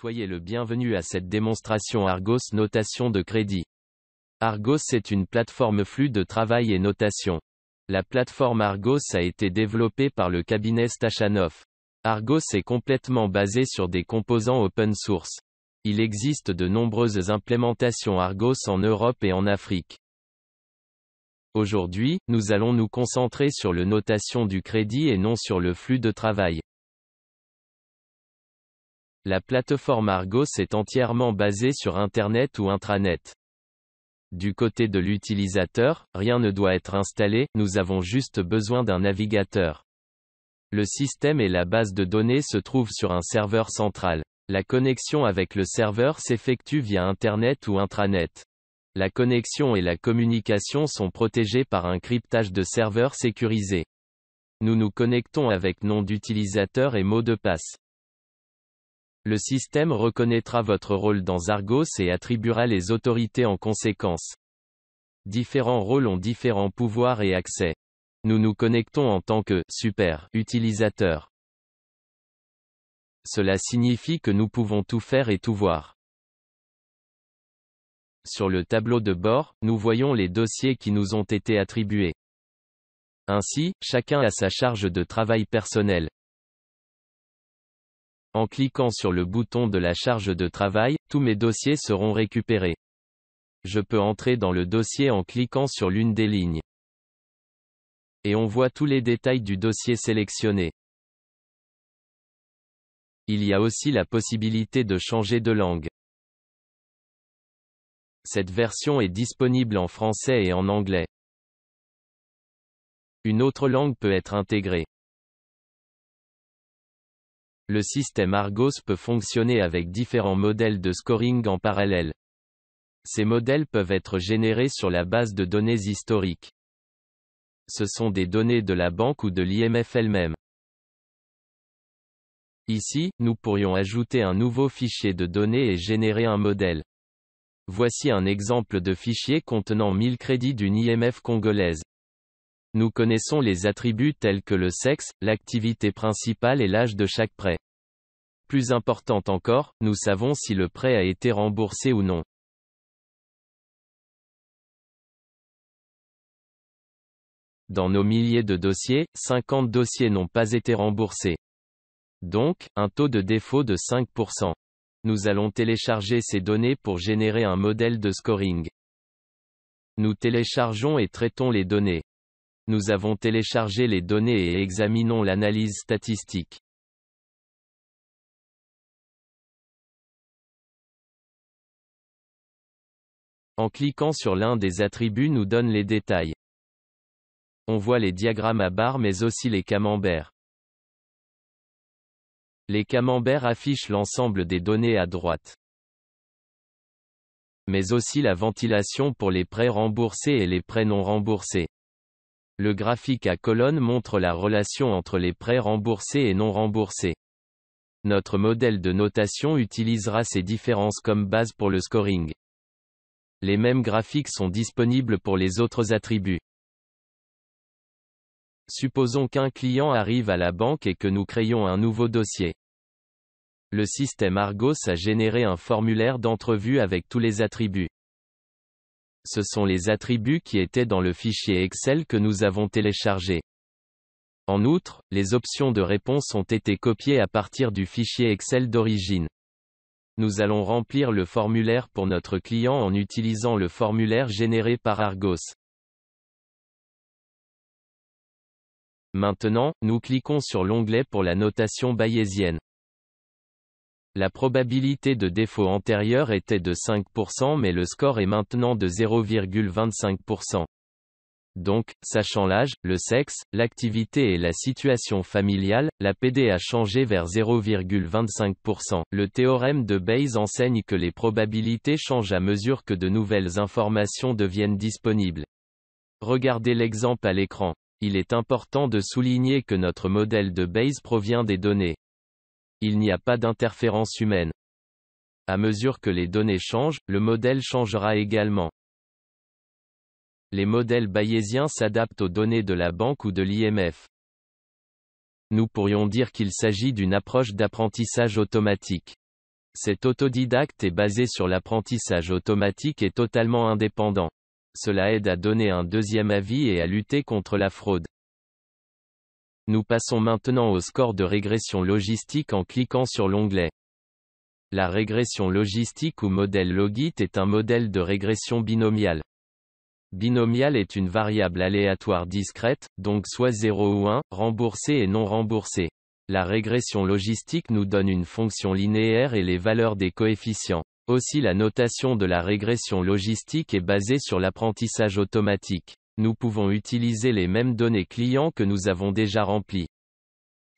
Soyez le bienvenu à cette démonstration Argos Notation de crédit. Argos est une plateforme flux de travail et notation. La plateforme Argos a été développée par le cabinet Stachanov. Argos est complètement basé sur des composants open source. Il existe de nombreuses implémentations Argos en Europe et en Afrique. Aujourd'hui, nous allons nous concentrer sur la notation du crédit et non sur le flux de travail. La plateforme Argos est entièrement basée sur Internet ou intranet. Du côté de l'utilisateur, rien ne doit être installé, nous avons juste besoin d'un navigateur. Le système et la base de données se trouvent sur un serveur central. La connexion avec le serveur s'effectue via Internet ou intranet. La connexion et la communication sont protégées par un cryptage de serveur sécurisé. Nous nous connectons avec nom d'utilisateur et mot de passe. Le système reconnaîtra votre rôle dans Argos et attribuera les autorités en conséquence. Différents rôles ont différents pouvoirs et accès. Nous nous connectons en tant que super utilisateur. Cela signifie que nous pouvons tout faire et tout voir. Sur le tableau de bord, nous voyons les dossiers qui nous ont été attribués. Ainsi, chacun a sa charge de travail personnelle. En cliquant sur le bouton de la charge de travail, tous mes dossiers seront récupérés. Je peux entrer dans le dossier en cliquant sur l'une des lignes. Et on voit tous les détails du dossier sélectionné. Il y a aussi la possibilité de changer de langue. Cette version est disponible en français et en anglais. Une autre langue peut être intégrée. Le système Argos peut fonctionner avec différents modèles de scoring en parallèle. Ces modèles peuvent être générés sur la base de données historiques. Ce sont des données de la banque ou de l'IMF elle-même. Ici, nous pourrions ajouter un nouveau fichier de données et générer un modèle. Voici un exemple de fichier contenant 1000 crédits d'une IMF congolaise. Nous connaissons les attributs tels que le sexe, l'activité principale et l'âge de chaque prêt. Plus important encore, nous savons si le prêt a été remboursé ou non. Dans nos milliers de dossiers, 50 dossiers n'ont pas été remboursés. Donc, un taux de défaut de 5%. Nous allons télécharger ces données pour générer un modèle de scoring. Nous téléchargeons et traitons les données. Nous avons téléchargé les données et examinons l'analyse statistique. En cliquant sur l'un des attributs nous donne les détails. On voit les diagrammes à barres mais aussi les camemberts. Les camemberts affichent l'ensemble des données à droite. Mais aussi la ventilation pour les prêts remboursés et les prêts non remboursés. Le graphique à colonnes montre la relation entre les prêts remboursés et non remboursés. Notre modèle de notation utilisera ces différences comme base pour le scoring. Les mêmes graphiques sont disponibles pour les autres attributs. Supposons qu'un client arrive à la banque et que nous créons un nouveau dossier. Le système Argos a généré un formulaire d'entrevue avec tous les attributs. Ce sont les attributs qui étaient dans le fichier Excel que nous avons téléchargé. En outre, les options de réponse ont été copiées à partir du fichier Excel d'origine. Nous allons remplir le formulaire pour notre client en utilisant le formulaire généré par Argos. Maintenant, nous cliquons sur l'onglet pour la notation bayésienne. La probabilité de défaut antérieure était de 5% mais le score est maintenant de 0,25%. Donc, sachant l'âge, le sexe, l'activité et la situation familiale, la PD a changé vers 0,25%. Le théorème de Bayes enseigne que les probabilités changent à mesure que de nouvelles informations deviennent disponibles. Regardez l'exemple à l'écran. Il est important de souligner que notre modèle de Bayes provient des données. Il n'y a pas d'interférence humaine. À mesure que les données changent, le modèle changera également. Les modèles bayésiens s'adaptent aux données de la banque ou de l'IMF. Nous pourrions dire qu'il s'agit d'une approche d'apprentissage automatique. C'est autodidacte et basé sur l'apprentissage automatique et totalement indépendant. Cela aide à donner un deuxième avis et à lutter contre la fraude. Nous passons maintenant au score de régression logistique en cliquant sur l'onglet. La régression logistique ou modèle Logit est un modèle de régression binomiale. Binomial est une variable aléatoire discrète, donc soit 0 ou 1, remboursée et non remboursée. La régression logistique nous donne une fonction linéaire et les valeurs des coefficients. Aussi la notation de la régression logistique est basée sur l'apprentissage automatique. Nous pouvons utiliser les mêmes données clients que nous avons déjà remplies.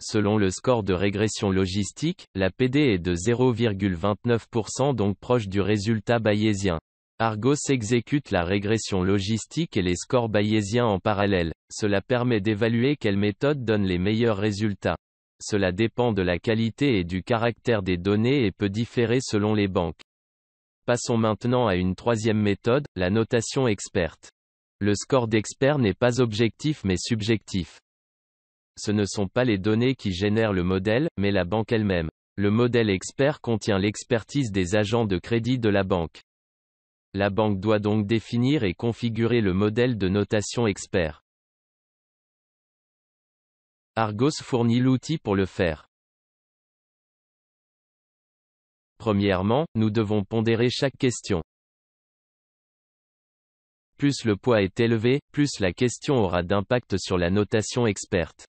Selon le score de régression logistique, la PD est de 0,29% donc proche du résultat bayésien. Argos exécute la régression logistique et les scores bayésiens en parallèle. Cela permet d'évaluer quelle méthode donne les meilleurs résultats. Cela dépend de la qualité et du caractère des données et peut différer selon les banques. Passons maintenant à une troisième méthode, la notation experte. Le score d'expert n'est pas objectif mais subjectif. Ce ne sont pas les données qui génèrent le modèle, mais la banque elle-même. Le modèle expert contient l'expertise des agents de crédit de la banque. La banque doit donc définir et configurer le modèle de notation expert. Argos fournit l'outil pour le faire. Premièrement, nous devons pondérer chaque question. Plus le poids est élevé, plus la question aura d'impact sur la notation experte.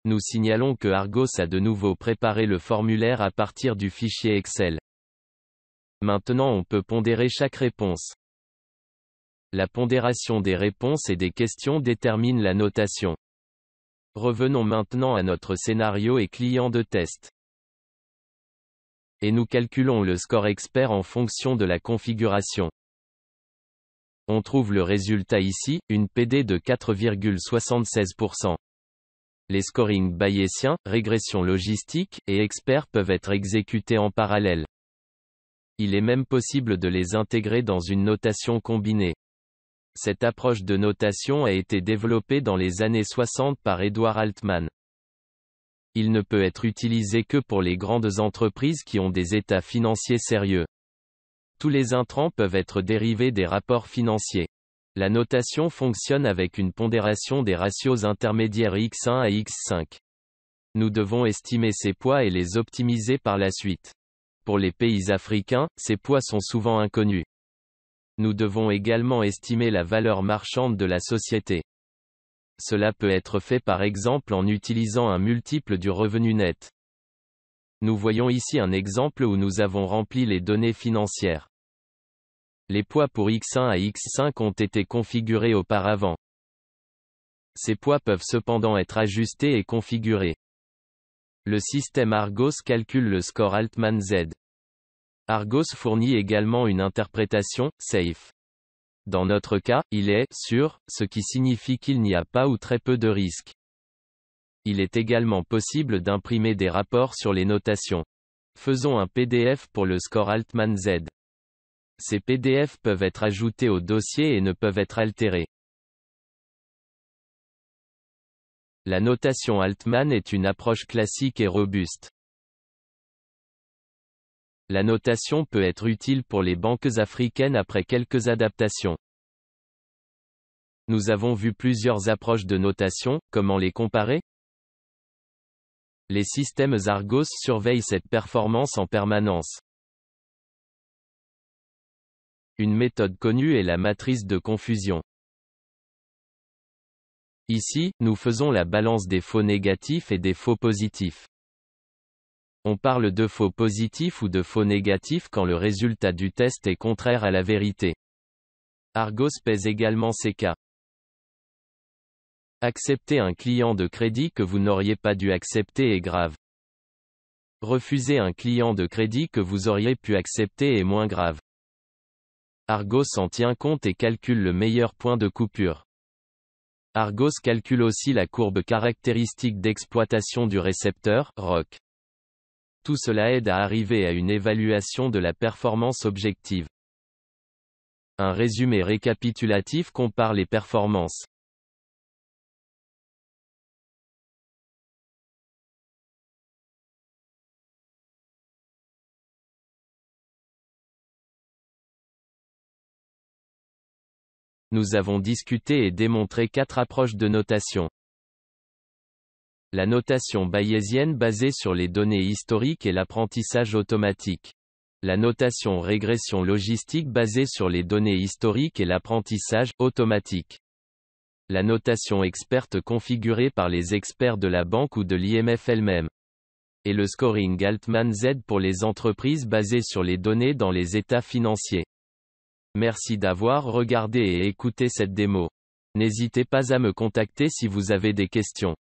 Nous signalons que Argos a de nouveau préparé le formulaire à partir du fichier Excel. Maintenant on peut pondérer chaque réponse. La pondération des réponses et des questions détermine la notation. Revenons maintenant à notre scénario et client de test. Et nous calculons le score expert en fonction de la configuration. On trouve le résultat ici, une PD de 4,76%. Les scorings bayésiens, régression logistique, et expert peuvent être exécutés en parallèle. Il est même possible de les intégrer dans une notation combinée. Cette approche de notation a été développée dans les années 60 par Edward Altman. Il ne peut être utilisé que pour les grandes entreprises qui ont des états financiers sérieux. Tous les intrants peuvent être dérivés des rapports financiers. La notation fonctionne avec une pondération des ratios intermédiaires x1 à x5. Nous devons estimer ces poids et les optimiser par la suite. Pour les pays africains, ces poids sont souvent inconnus. Nous devons également estimer la valeur marchande de la société. Cela peut être fait par exemple en utilisant un multiple du revenu net. Nous voyons ici un exemple où nous avons rempli les données financières. Les poids pour x1 à x5 ont été configurés auparavant. Ces poids peuvent cependant être ajustés et configurés. Le système Argos calcule le score Altman Z. Argos fournit également une interprétation, safe. Dans notre cas, il est sûr, ce qui signifie qu'il n'y a pas ou très peu de risques. Il est également possible d'imprimer des rapports sur les notations. Faisons un PDF pour le score Altman Z. Ces PDF peuvent être ajoutés au dossier et ne peuvent être altérés. La notation Altman est une approche classique et robuste. La notation peut être utile pour les banques africaines après quelques adaptations. Nous avons vu plusieurs approches de notation, comment les comparer? Les systèmes Argos surveillent cette performance en permanence. Une méthode connue est la matrice de confusion. Ici, nous faisons la balance des faux négatifs et des faux positifs. On parle de faux positifs ou de faux négatifs quand le résultat du test est contraire à la vérité. Argos pèse également ces cas. Accepter un client de crédit que vous n'auriez pas dû accepter est grave. Refuser un client de crédit que vous auriez pu accepter est moins grave. Argos en tient compte et calcule le meilleur point de coupure. Argos calcule aussi la courbe caractéristique d'exploitation du récepteur, ROC. Tout cela aide à arriver à une évaluation de la performance objective. Un résumé récapitulatif compare les performances. Nous avons discuté et démontré 4 approches de notation. La notation bayésienne basée sur les données historiques et l'apprentissage automatique. La notation régression logistique basée sur les données historiques et l'apprentissage automatique. La notation experte configurée par les experts de la banque ou de l'IMF elle-même. Et le scoring Altman Z pour les entreprises basées sur les données dans les états financiers. Merci d'avoir regardé et écouté cette démo. N'hésitez pas à me contacter si vous avez des questions.